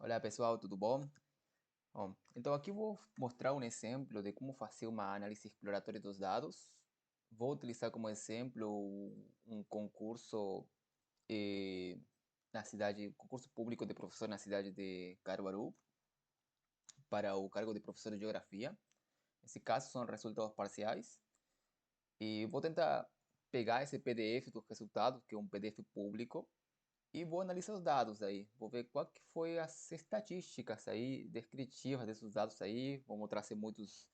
Olá pessoal, tudo bom? Bom, então aqui eu vou mostrar um exemplo de como fazer uma análise exploratória dos dados. Vou utilizar como exemplo um concurso na cidade, concurso público de professor na cidade de Caruaru para o cargo de professor de geografia. Nesse caso são resultados parciais e vou tentar pegar esse PDF dos resultados, que é um PDF público, e vou analisar os dados aí. Vou ver qual que foi as estatísticas aí, descritivas desses dados aí. Vamos trazer muitas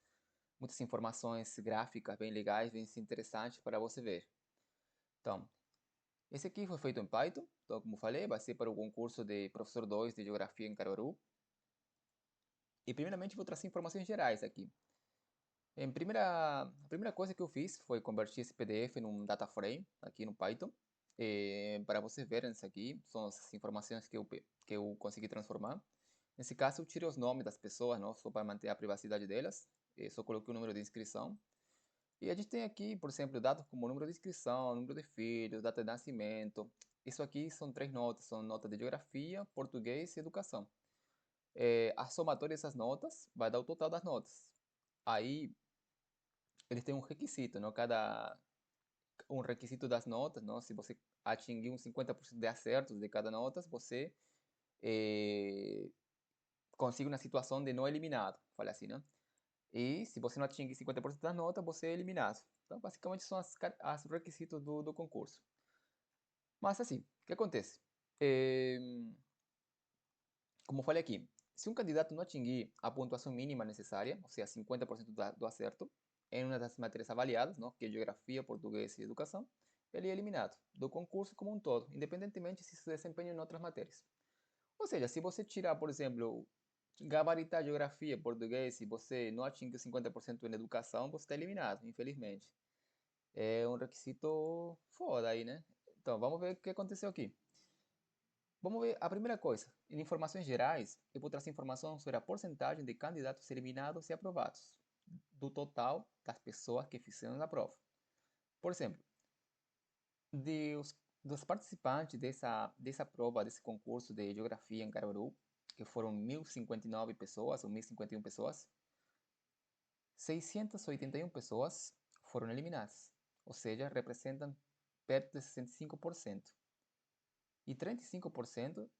informações gráficas bem legais, bem interessantes para você ver. Então, esse aqui foi feito em Python. Então, como falei, vai ser para o concurso de professor 2 de Geografia em Caruaru. E primeiramente vou trazer informações gerais aqui. A primeira coisa que eu fiz foi converter esse PDF num data frame aqui no Python. Para você ver isso aqui, são as informações que eu consegui transformar. Nesse caso, eu tirei os nomes das pessoas, não, só para manter a privacidade delas. Só coloquei o número de inscrição. E a gente tem aqui, por exemplo, dados como número de inscrição, número de filhos, data de nascimento. Isso aqui são três notas, são notas de geografia, português e educação. A somatória dessas notas vai dar o total das notas. Aí eles têm um requisito, não? Um requisito das notas, não? Se você atingir uns 50% de acertos de cada nota, você eh, consegue uma situação de não eliminado, fala assim, né? E se você não atingir 50% das notas, você é eliminado. Então, basicamente, são as requisitos do concurso. Mas, assim, o que acontece? Eh, Como falei aqui, se um candidato não atingir a pontuação mínima necessária, ou seja, 50% do acerto, em uma das matérias avaliadas, não, que é geografia, português e educação, ele é eliminado do concurso como um todo, independentemente se se desempenha em outras matérias. Ou seja, se você tirar, por exemplo, gabaritar geografia, português, e você não atingir 50% em educação, você está eliminado, infelizmente. É um requisito foda aí, né? Então, vamos ver o que aconteceu aqui. Vamos ver a primeira coisa. Em informações gerais, eu vou trazer informação sobre a porcentagem de candidatos eliminados e aprovados, do total das pessoas que fizeram a prova. Por exemplo, dos participantes dessa prova, desse concurso de geografia em Caruaru, que foram 1.059 pessoas, ou 1.051 pessoas, 681 pessoas foram eliminadas, ou seja, representam perto de 65%. E 35%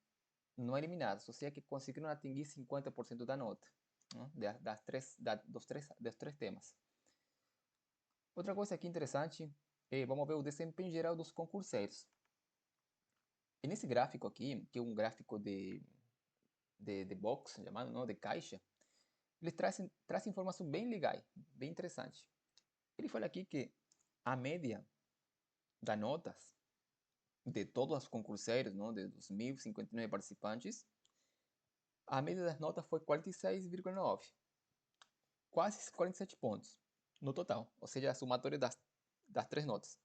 não eliminados, ou seja, que conseguiram atingir 50% da nota, né, dos três temas. Outra coisa aqui interessante é, vamos ver o desempenho geral dos concurseiros. E nesse gráfico aqui, que é um gráfico de box, chamado, não, de caixa, ele traz informação bem legal, bem interessante. Ele fala aqui que a média das notas de todos os concurseiros, não, de dos 1.059 participantes, a média das notas foi 46,9, quase 47 pontos no total, ou seja, a somatória das três notas.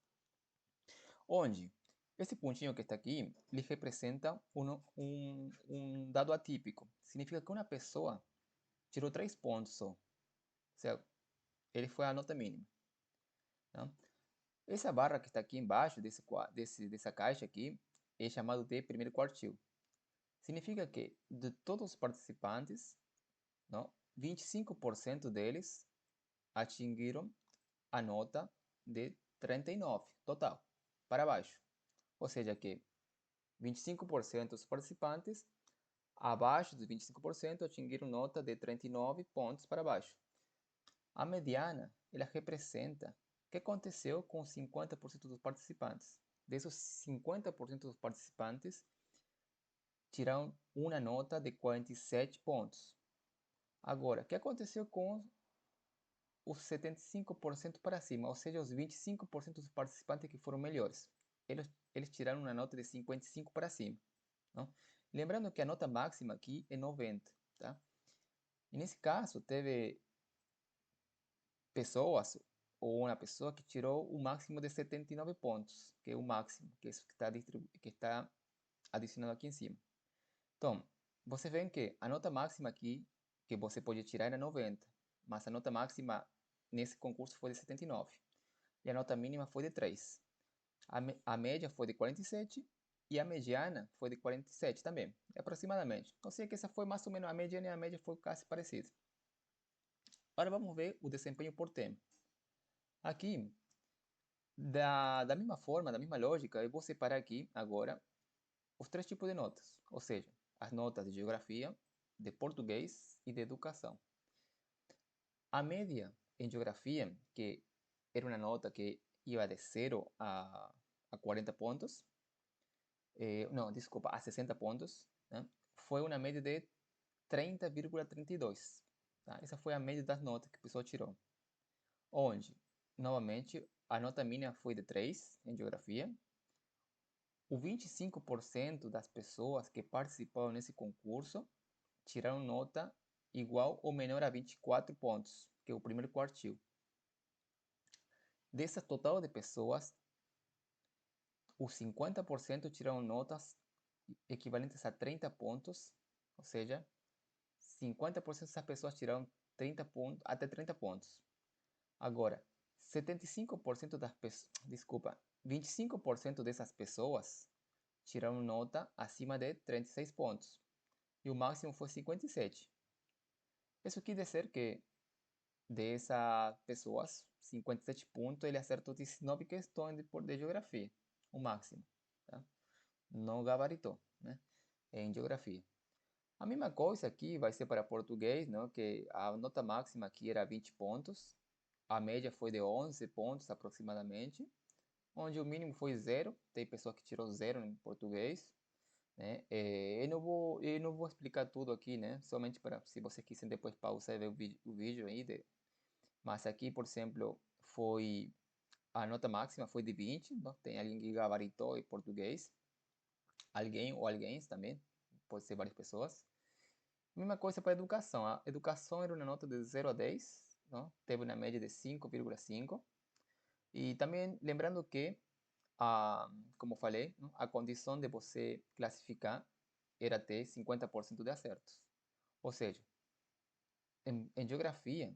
Onde esse pontinho que está aqui, ele representa um dado atípico. Significa que uma pessoa tirou 3 pontos só. Ou seja, ele foi a nota mínima. Tá? Essa barra que está aqui embaixo dessa caixa aqui é chamado de primeiro quartil. Significa que de todos os participantes, não, 25% deles atingiram a nota de 39 total, para baixo. Ou seja, que 25% dos participantes abaixo dos 25% atingiram nota de 39 pontos para baixo. A mediana, ela representa o que aconteceu com 50% dos participantes. Desses 50% dos participantes, tiraram uma nota de 47 pontos. Agora, o que aconteceu com os 75% para cima, ou seja, os 25% dos participantes que foram melhores? Eles tiraram uma nota de 55 para cima. Não? Lembrando que a nota máxima aqui é 90, tá? E nesse caso, teve pessoas, ou uma pessoa que tirou o máximo de 79 pontos, que é o máximo, que é isso que está adicionado aqui em cima. Então, você vê que a nota máxima aqui, que você pode tirar era 90, mas a nota máxima nesse concurso foi de 79, e a nota mínima foi de 3. A média foi de 47, e a mediana foi de 47 também, aproximadamente. Ou seja que essa foi mais ou menos a mediana e a média foi quase parecida. Agora vamos ver o desempenho por tema. Aqui, da mesma forma, da mesma lógica, eu vou separar aqui agora os três tipos de notas, ou seja, as notas de geografia, de português e de educação. A média em geografia, que era uma nota que ia de 0 a 40 pontos, não, desculpa, a 60 pontos, né? Foi uma média de 30,32. Tá? Essa foi a média das notas que a pessoa tirou. Onde, novamente, a nota mínima foi de 3 em geografia. O 25% das pessoas que participaram nesse concurso tiraram nota igual ou menor a 24 pontos, que é o primeiro quartil. Dessa total de pessoas, os 50% tiraram notas equivalentes a 30 pontos, ou seja, 50% dessas pessoas tiraram 30 pontos, até 30 pontos. Agora, 75% das pessoas, desculpa, 25% dessas pessoas tiraram nota acima de 36 pontos. E o máximo foi 57. Isso quer dizer que dessas pessoas, 57 pontos, ele acertou 19 questões de geografia, o máximo. Tá? Não gabaritou, né? Em geografia. A mesma coisa aqui vai ser para português, não? Que a nota máxima aqui era 20 pontos, a média foi de 11 pontos aproximadamente, onde o mínimo foi 0, tem pessoa que tirou 0 em português, né? Eu não vou explicar tudo aqui, né? Somente para, se você quiser depois pausar e ver o vídeo aí, mas aqui, por exemplo, foi, a nota máxima foi de 20, não? Tem alguém que gabaritou em português, alguém ou alguém também, pode ser várias pessoas. Mesma coisa para a educação. A educação era uma nota de 0 a 10, não? Teve uma média de 5,5. E também lembrando que, como falei, não? A condição de você classificar era ter 50% de acertos. Ou seja, em geografia,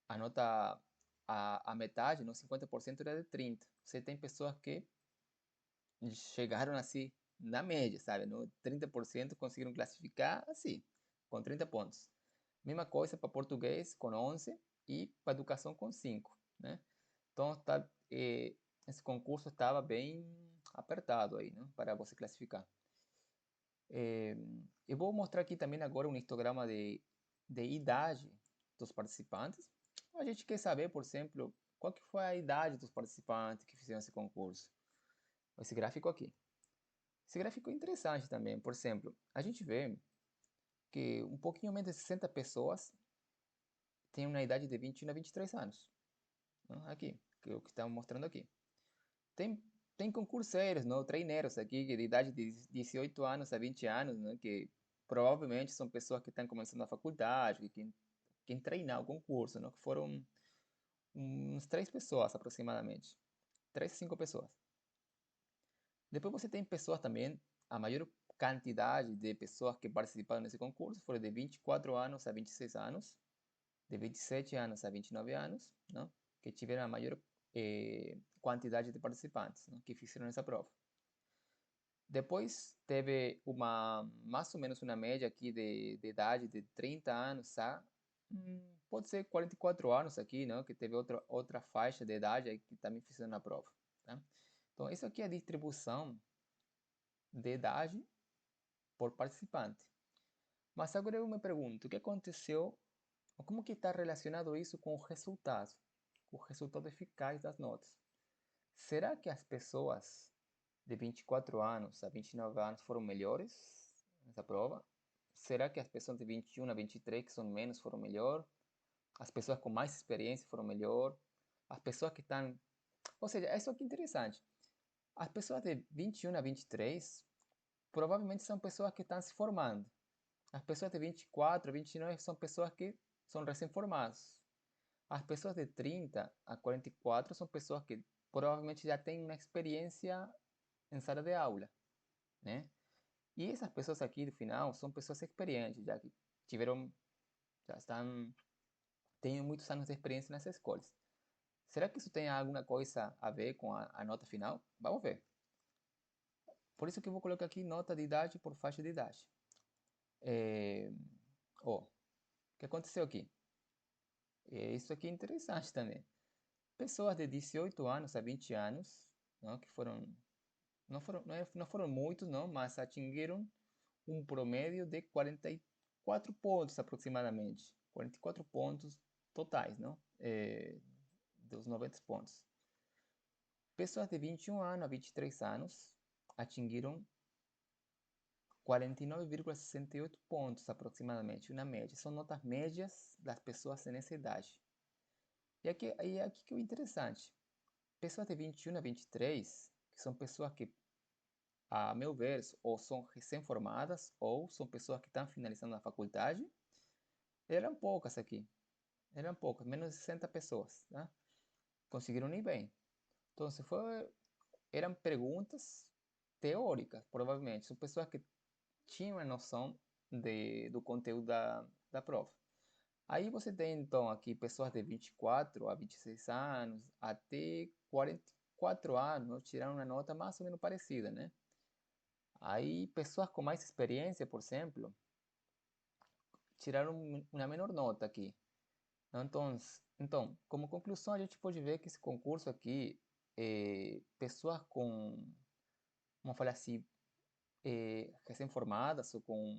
a nota, a metade, não, 50% era de 30. Você tem pessoas que chegaram assim na média, sabe? No 30% conseguiram classificar assim, com 30 pontos. Mesma coisa para português com 11 e para educação com 5, né? Então, esse concurso estava bem apertado aí, né? Para você classificar. Eu vou mostrar aqui também agora um histograma de idade dos participantes. A gente quer saber, por exemplo, qual que foi a idade dos participantes que fizeram esse concurso. Esse gráfico aqui. Esse gráfico é interessante também. Por exemplo, a gente vê que um pouquinho menos de 60 pessoas têm uma idade de 21 a 23 anos. Né? Aqui, que é o que estamos mostrando aqui. Tem, tem concurseiros, não? Treineiros aqui, que de idade de 18 anos a 20 anos, né? Que provavelmente são pessoas que estão começando a faculdade, que quem treinar o concurso, não? Que foram uns 3 pessoas aproximadamente. 3 a 5 pessoas. Depois você tem pessoas também, a maior quantidade de pessoas que participaram nesse concurso foram de 24 anos a 26 anos, de 27 anos a 29 anos, não? Que tiveram a maior quantidade de participantes, não? Que fizeram essa prova. Depois teve mais ou menos uma média aqui de idade de 30 anos a, pode ser 44 anos aqui, não? Que teve outra faixa de idade aí que também fizeram a prova, tá? Então, isso aqui é a distribuição de idade por participante. Mas agora eu me pergunto, o que aconteceu, como que está relacionado isso com o resultado eficaz das notas? Será que as pessoas de 24 anos a 29 anos foram melhores nessa prova? Será que as pessoas de 21 a 23, que são menos, foram melhor? As pessoas com mais experiência foram melhor? As pessoas que estão... Ou seja, isso aqui é interessante. As pessoas de 21 a 23 provavelmente são pessoas que estão se formando. As pessoas de 24 a 29 são pessoas que são recém-formadas. As pessoas de 30 a 44 são pessoas que provavelmente já têm uma experiência em sala de aula, né? E essas pessoas aqui do final são pessoas experientes, já que tiveram, já estão, têm muitos anos de experiência nessas escolas. Será que isso tem alguma coisa a ver com a nota final? Vamos ver. Por isso que eu vou colocar aqui nota de idade por faixa de idade. O que aconteceu aqui? Isso aqui é interessante também. Pessoas de 18 anos a 20 anos, não, que não foram muitos, não, mas atingiram um promédio de 44 pontos aproximadamente. 44 pontos totais, não? Dos 90 pontos. Pessoas de 21 anos a 23 anos atingiram 49,68 pontos aproximadamente, uma média. São notas médias das pessoas nessa idade. E aqui que é o interessante. Pessoas de 21 a 23, que são pessoas que, a meu ver, ou são recém-formadas ou são pessoas que estão finalizando a faculdade, eram poucas aqui. Eram poucas, menos de 60 pessoas, tá? Conseguiram ir bem. Então, eram perguntas teóricas, provavelmente. São pessoas que tinham a noção do conteúdo da prova. Aí você tem, então, aqui pessoas de 24 a 26 anos, até 44 anos, tiraram uma nota mais ou menos parecida, né? Aí, pessoas com mais experiência, por exemplo, tiraram uma menor nota aqui. Então, como conclusão, a gente pode ver que esse concurso aqui, pessoas com, vamos falar assim, recém-formadas ou com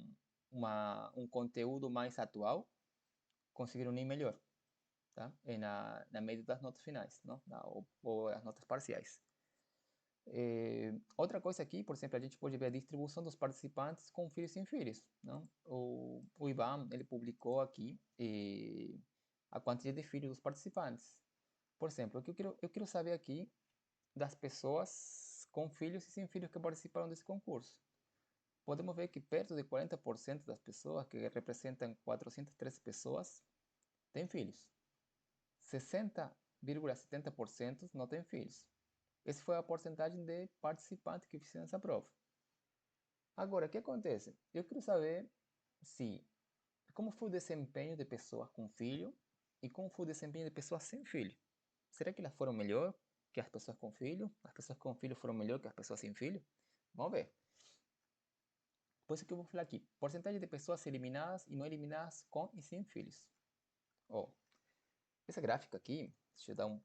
um conteúdo mais atual, conseguiram ir melhor, tá? Na média das notas finais, não? Ou as notas parciais. Outra coisa aqui, por exemplo, a gente pode ver a distribuição dos participantes com filhos e sem filhos, não? O IBAM, ele publicou aqui a quantidade de filhos dos participantes. Por exemplo, o que eu quero saber aqui das pessoas com filhos e sem filhos que participaram desse concurso. Podemos ver que perto de 40% das pessoas, que representam 413 pessoas, têm filhos. 60,70% não têm filhos. Essa foi a porcentagem de participantes que fizeram essa prova. Agora, o que acontece? Eu quero saber se como foi o desempenho de pessoas com filho e como foi o desempenho de pessoas sem filho. Será que elas foram melhor que as pessoas com filho? As pessoas com filho foram melhor que as pessoas sem filho? Vamos ver. Por isso que eu vou falar aqui. Porcentagem de pessoas eliminadas e não eliminadas com e sem filhos. Oh, essa gráfica aqui, deixa eu dar um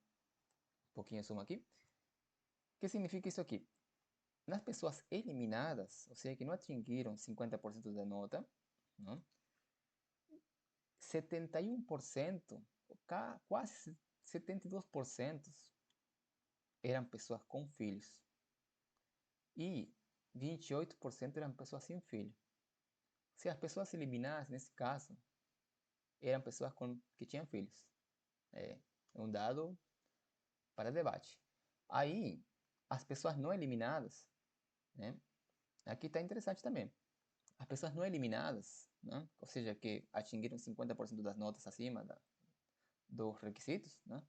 pouquinho de zoom aqui. O que significa isso aqui? Nas pessoas eliminadas, ou seja, que não atingiram 50% da nota, não? 71%, quase 72% eram pessoas com filhos. E 28% eram pessoas sem filho. Se as pessoas eliminadas, nesse caso, eram pessoas que tinham filhos. É um dado para debate. Aí, as pessoas não eliminadas, né? Aqui está interessante também. As pessoas não eliminadas, né? Ou seja, que atingiram 50% das notas acima dos requisitos, né?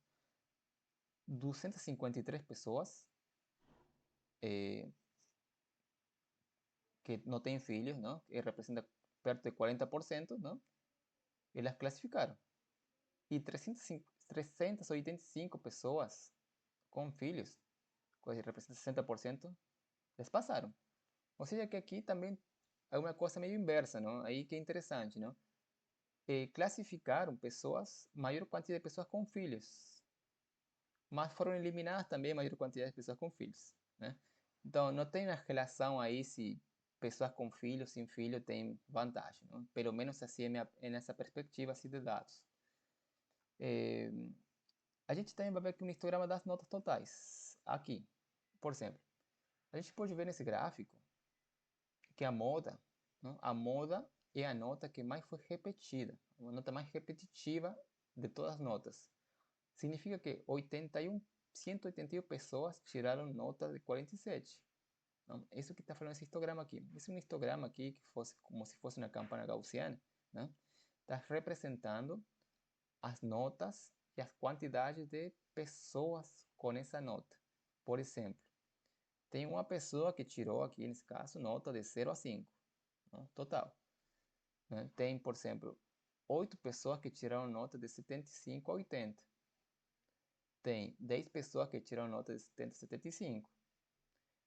253 pessoas eh, que não têm filhos, não? Que representa perto de 40%, não? Elas classificaram. E 385 pessoas com filhos, que representa 60%, eles passaram. Ou seja, que aqui também é uma coisa meio inversa, não? Aí que é interessante, não? Classificaram pessoas, maior quantidade de pessoas com filhos, mas foram eliminadas também a maior quantidade de pessoas com filhos, né? Então, não tem uma relação aí se pessoas com filhos, sem filho, têm vantagem, não? Pelo menos assim é nessa perspectiva assim, de dados. Eh, a gente também vai ver aqui um histograma das notas totais. Aqui, por exemplo, a gente pode ver nesse gráfico que a moda, não? A moda é a nota que mais foi repetida, a nota mais repetitiva de todas as notas. Significa que 181 pessoas tiraram nota de 47. Não? Isso que está falando esse histograma aqui. Esse é um histograma aqui que fosse como se fosse uma campana gaussiana. Está representando as notas e as quantidades de pessoas com essa nota. Por exemplo, tem uma pessoa que tirou aqui, nesse caso, nota de 0 a 5, não? Total. Né? Tem, por exemplo, 8 pessoas que tiraram nota de 75 a 80. Tem 10 pessoas que tiraram nota de 70 a 75.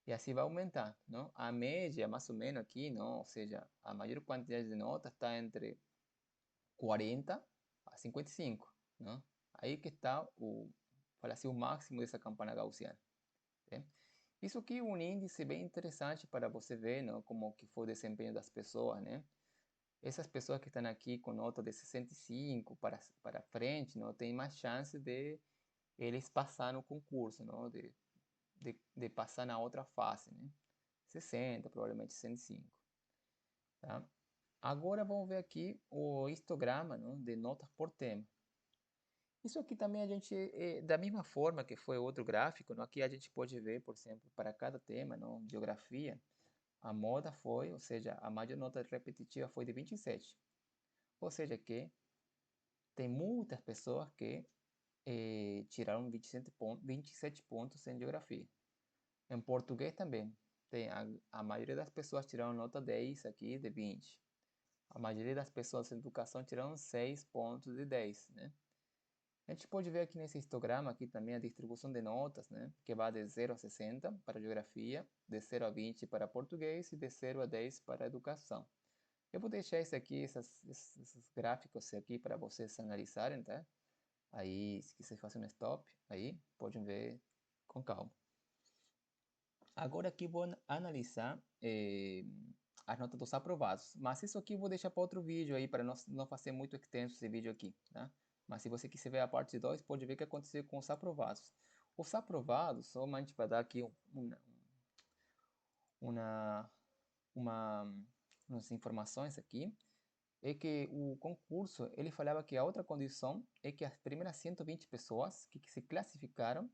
E assim vai aumentar, não? A média, mais ou menos aqui, não? Ou seja, a maior quantidade de notas está entre 40 a 55, não? Aí que está fala assim, o máximo dessa campana gaussiana. Né? Isso aqui é um índice bem interessante para você ver, não? Como que foi o desempenho das pessoas, né? Essas pessoas que estão aqui com nota de 65 para frente, não tem mais chance de eles passar no concurso, não? De passar na outra fase, né? 60, provavelmente 65, tá? Agora vamos ver aqui o histograma, não? De notas por tema. Isso aqui também a gente, da mesma forma que foi outro gráfico, não? Aqui a gente pode ver, por exemplo, para cada tema, não? Geografia, a moda foi, ou seja, a maior nota repetitiva foi de 27. Ou seja, que tem muitas pessoas que tiraram 27 pontos em geografia. Em português também. Tem a maioria das pessoas tiraram nota 10 aqui de 20. A maioria das pessoas em educação tiraram 6 pontos de 10, né? A gente pode ver aqui nesse histograma aqui também a distribuição de notas, né? Que vai de 0 a 60 para geografia, de 0 a 20 para português e de 0 a 10 para educação. Eu vou deixar esse aqui, esses gráficos aqui para vocês analisarem, tá? Aí, se quiser fazer um stop, aí podem ver com calma. Agora aqui vou analisar as notas dos aprovados. Mas isso aqui eu vou deixar para outro vídeo aí, para não fazer muito extenso esse vídeo aqui, tá? Mas se você quiser ver a parte 2, pode ver o que aconteceu com os aprovados. Os aprovados, somente para dar aqui uma, uma, umas informações aqui, é que o concurso, ele falava que a outra condição é que as primeiras 120 pessoas que se classificaram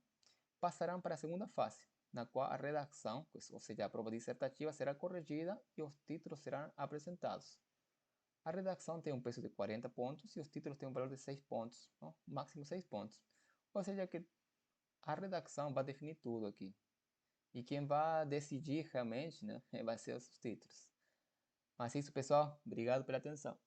passarão para a segunda fase, na qual a redação, ou seja, a prova dissertativa será corrigida e os títulos serão apresentados. A redação tem um peso de 40 pontos e os títulos têm um valor de 6 pontos, não? Máximo 6 pontos. Ou seja, que a redação vai definir tudo aqui. E quem vai decidir realmente, né, vai ser os títulos. Mas é isso, pessoal. Obrigado pela atenção.